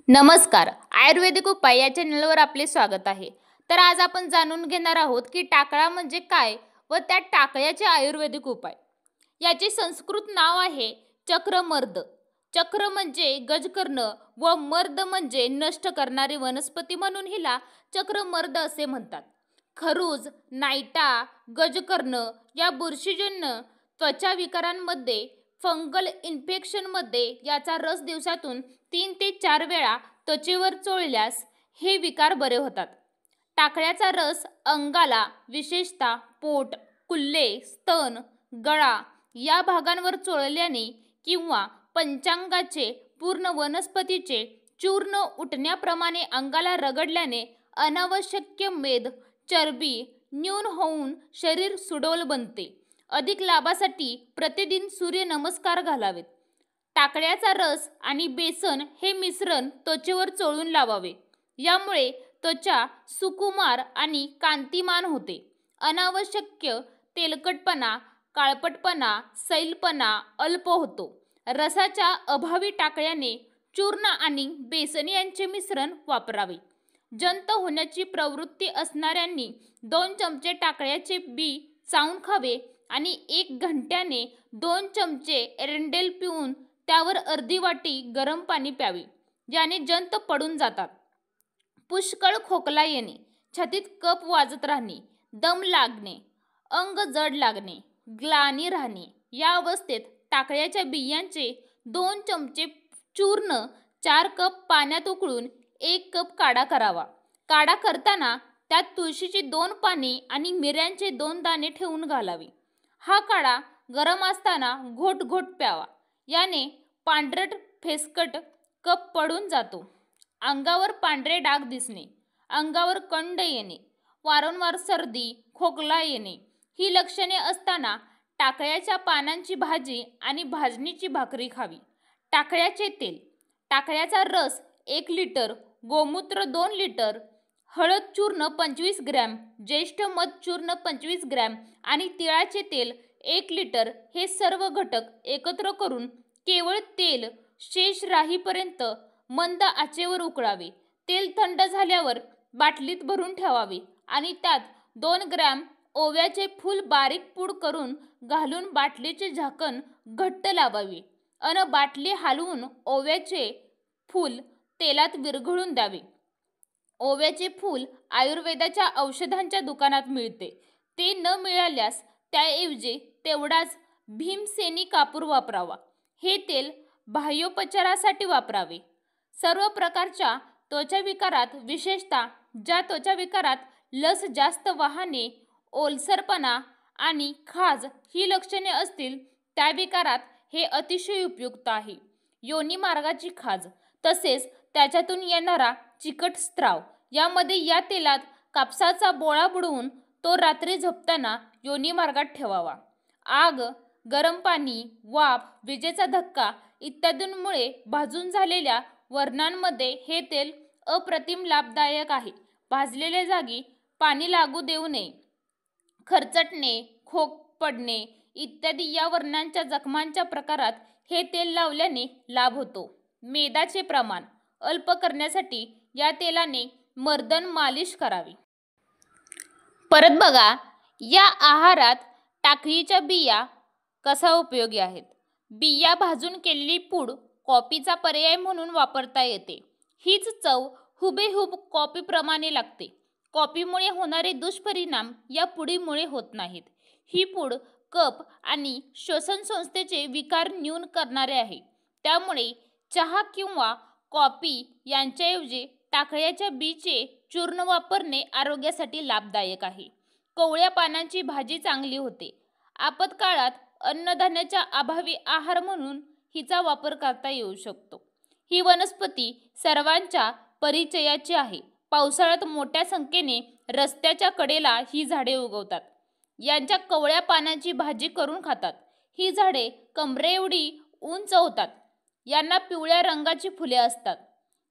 नमस्कार. आयुर्वेदिक उपाय या चॅनलवर आपले स्वागत आहे. तर आज आपण जाणून घेणार आहोत की टाकळा म्हणजे काय व त्या टाकळ्याचे आयुर्वेदिक उपाय. याचे संस्कृत नाव आहे चक्रमर्द. चक्र म्हणजे गज करणं व मर्द म्हणजे नष्ट करणारी वनस्पती, म्हणून हिला चक्रमर्द असे म्हणतात. खरूज, नायटा, गजकर्ण या बुरशीजन्य त्वचा विकारांमध्ये, फंगल इन्फेक्शनमध्ये याचा रस दिवसातून 3 ते 4 वेळा त्वचेवर चोळल्यास हे विकार बरे होतात. टाकळ्याचा रस अंगाला, विशेषतः पोट, कुल्ले, स्तन, गळा या भागांवर चोळल्याने किंवा पंचांगाचे पूर्ण वनस्पतीचे चूर्ण उठण्याप्रमाणे अंगाला रगडल्याने अनावश्यक मेद, चरबी न्यून होऊन शरीर सुडौल बनते. अधिक लाभासाठी प्रतिदिन सूर्यनमस्कार घालावेत. टाकळ्याचा रस आणि बेसन हे मिश्रण त्वचेवर चोळून लावावे. यामुळे त्वचा सुकुमार आणि कांतिमान होते. अनावश्यक तेलकटपणा, काळपटपणा, सैलपणा अल्प होतो. रसाच्या अभावी टाकळ्याने चूर्ण आणि बेसन यांचे मिश्रण वापरावे. जंत होण्याची प्रवृत्ती असणाऱ्यांनी 2 चमचे टाकळ्याचे बी चावून खावे आणि 1 घंट्याने 2 चमचे एरंडेल पिऊन त्यावर अर्धी वाटी गरम पाणी प्यावे, ज्याने जंत पडून जातात. पुष्कळ खोकला येणे, छातीत कफ वाजत राहणे, दम लागणे, अंग जड लागणे, ग्लानी राहणे या अवस्थेत टाकळ्याच्या बियांचे 2 चमचे चूर्ण 4 कप पाण्यात उकळून 1 कप काढा करावा. काढा करताना त्यात तुळशीची 2 पाने आणि मिऱ्यांचे 2 दाणे ठेवून घालावे. हा काढा गरम असताना घोट घोट प्यावा. याने पांढरट फेसकट कफ पडून जातो. अंगावर पांढरे डाग दिसणे, अंगावर कंड येणे, वारंवार सर्दी, खोकला येणे ही लक्षणे असताना टाकळ्याच्या पानांची भाजी आणि भाजणीची भाकरी खावी. टाकळ्याचे तेल, टाकळ्याचा रस 1 लिटर, गोमूत्र 2 लिटर, हळद चूर्ण 25 ग्रॅम, ज्येष्ठ मध चूर्ण 25 ग्रॅम आणि तिळाचे तेल 1 लिटर हे सर्व घटक एकत्र करून केवळ तेल शेष राहीपर्यंत मंद आचेवर उकळावे. तेल थंड झाल्यावर बाटलीत भरून ठेवावे आणि त्यात 2 ग्रॅम ओव्याचे फूल बारीक पूड करून घालून बाटलीचे झाकण घट्ट लावावे अन बाटली हलवून ओव्याचे फूल तेलात विरघळून द्यावे. ओव्याचे फूल आयुर्वेदाच्या औषधांच्या दुकानात मिळते. ते न मिळाल्यास त्याऐवजी तेवढाच भीमसेनी कापूर वापरावा. हे तेल बाह्योपचारासाठी वापरावे. सर्व प्रकारच्या त्वचाविकारात, विशेषतः ज्या त्वचाविकारात लस जास्त वाहने, ओलसरपणा आणि खाज ही लक्षणे असतील त्या विकारात हे अतिशय उपयुक्त आहे. योनी मार्गाची खाज तसेच त्याच्यातून येणारा चिकट स्त्राव यामध्ये या तेलात कापसाचा बोळा बुडवून तो रात्री झोपताना योनी मार्गात ठेवावा. आग, गरम पाणी, वाफ, विजेचा धक्का इत्यादींमुळे भाजून झालेल्या वर्णांमध्ये हे तेल अप्रतिम लाभदायक आहे. भाजलेल्या जागी पाणी लागू देऊ नये. खरचटणे, खोक पडणे इत्यादी या वर्णांच्या जखमांच्या प्रकारात हे तेल लावल्याने लाभ होतो. मेदाचे प्रमाण अल्प करण्यासाठी या तेलाने मर्दन मालिश करावी. परत बघा, या आहारात टाकळीच्या बिया कसा उपयोगी आहेत. बिया भाजून केलेली पूड कॉफीचा पर्याय म्हणून वापरता येते. हीच चव हुबेहूब कॉफीप्रमाणे लागते. कॉफीमुळे होणारे दुष्परिणाम या पुडीमुळे होत नाहीत. ही पूड कफ आणि श्वसन संस्थेचे विकार न्यून करणारे आहे. त्यामुळे चहा किंवा कॉफी यांच्याऐवजी टाकळ्याच्या बीचे चूर्ण वापरणे आरोग्यासाठी लाभदायक आहे. कोवळ्या पानांची भाजी चांगली होते. आपत्काळात अन्नधान्याच्या अभावी आहार म्हणून हिचा वापर करता येऊ शकतो. ही वनस्पती सर्वांच्या परिचयाची आहे. पावसाळ्यात मोठ्या संख्येने रस्त्याच्या कडेला ही झाडे उगवतात. यांच्या कोवळ्या पानांची भाजी करून खातात. ही झाडे कमरेएवढी उंच होतात. यांना पिवळ्या रंगाची फुले असतात.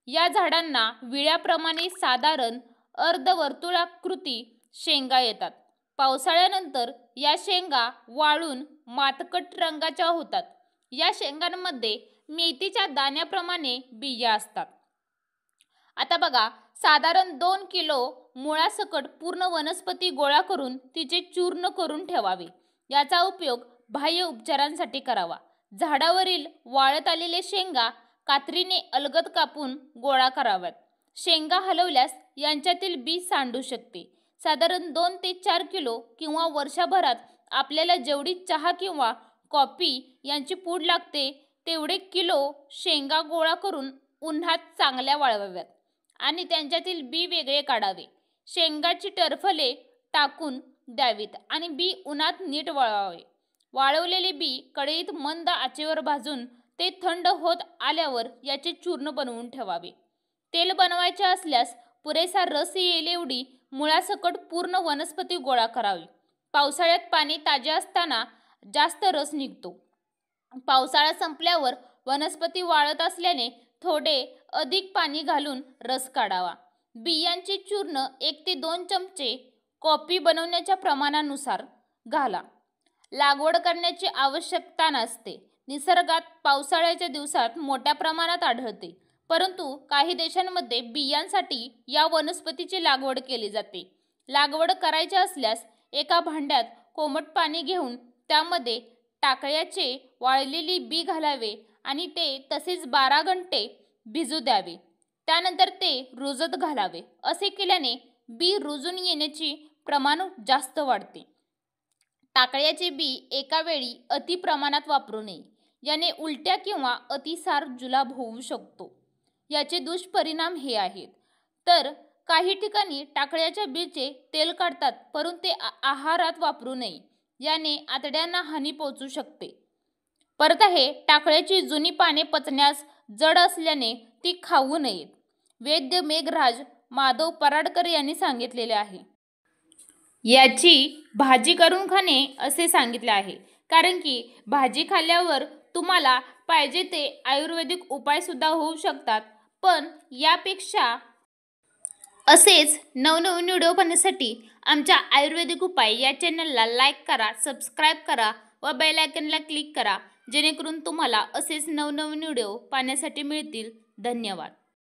या झाडांना विळ्याप्रमाणे साधारण अर्धवर्तुळाकृती शेंगा येतात. पावसाळ्यानंतर या शेंगा वाळून मातकट रंगाच्या होतात. या शेंगांमध्ये मेथीच्या दाण्याप्रमाणे बिया असतात. आता बघा, साधारण 2 किलो मुळासकट पूर्ण वनस्पती गोळा करून तिचे चूर्ण करून ठेवावे. याचा उपयोग बाह्य उपचारांसाठी करावा. झाडावरील वाळत आलेले शेंगा कात्रीने अलगद कापून गोळा कराव्यात. शेंगा हलवल्यास यांच्यातील बी सांडू शकते. साधारण 2 ते 4 किलो किंवा वर्षभरात आपल्याला जेवढी चहा किंवा कॉफी यांची पूड लागते तेवढे किलो शेंगा गोळा करून उन्हात चांगल्या वाळवाव्यात आणि त्यांच्यातील बी वेगळे काढावे. शेंगाची टरफले टाकून द्यावीत आणि बी उन्हात नीट वाळवावे. वाळवलेले बी कढईत मंद आचेवर भाजून ते थंड होत आल्यावर याचे चूर्ण बनवून ठेवावे. तेल बनवायचे असल्यास पुरेसा रस येईल एवढी मुळासकट पूर्ण वनस्पती गोळा करावी. पावसाळ्यात पाणी ताजे असताना जास्त रस निघतो. पावसाळा संपल्यावर वनस्पती वाळत असल्याने थोडे अधिक पाणी घालून रस काढावा. बियांचे चूर्ण 1 ते 2 चमचे कॉफी बनवण्याच्या प्रमाणानुसार घाला. लागवड करण्याची आवश्यकता नसते. निसर्गात पावसाळ्याच्या दिवसात मोठ्या प्रमाणात आढळते, परंतु काही देशांमध्ये बियांसाठी या वनस्पतीची लागवड केली जाते. लागवड करायची असल्यास एका भांड्यात कोमट पाणी घेऊन त्यामध्ये टाकळ्याचे वाळलेली बी घालावे आणि ते तसेच 12 घंटे भिजू द्यावे. त्यानंतर ते रुजत घालावे. असे केल्याने बी रुजून येण्याचे प्रमाण जास्त वाढते. टाकळ्याचे बी एका वेळी अति प्रमाणात वापरू नये. याने उलट्या किंवा अतिसार जुलाब होऊ शकतो. याचे दुष्परिणाम हे आहेत. तर काही ठिकाणी टाकळ्याच्या बीचे तेल काढतात, परंतु ते आहारात वापरू नये. याने आतड्यांना हानी पोहोचू शकते. परत आहे, टाकळ्याची जुनी पाने पचण्यास जड असल्याने ती खाऊ नयेत. वैद्य मेघराज माधव पराडकर यांनी सांगितलेले आहे. याची भाजी करून खाणे असे सांगितले आहे, कारण की भाजी खाल्ल्यावर तुम्हाला पाहिजे ते आयुर्वेदिक उपाय सुद्धा होऊ शकतात. पण यापेक्षा असेच नवनवीन व्हिडिओ पाहण्यासाठी आमच्या आयुर्वेदिक उपाय या चॅनलला लाईक करा, सबस्क्राईब करा व बेल आयकॉनला क्लिक करा, जेणेकरून तुम्हाला असेच नवनवीन व्हिडिओ पाहण्यासाठी मिळतील. धन्यवाद.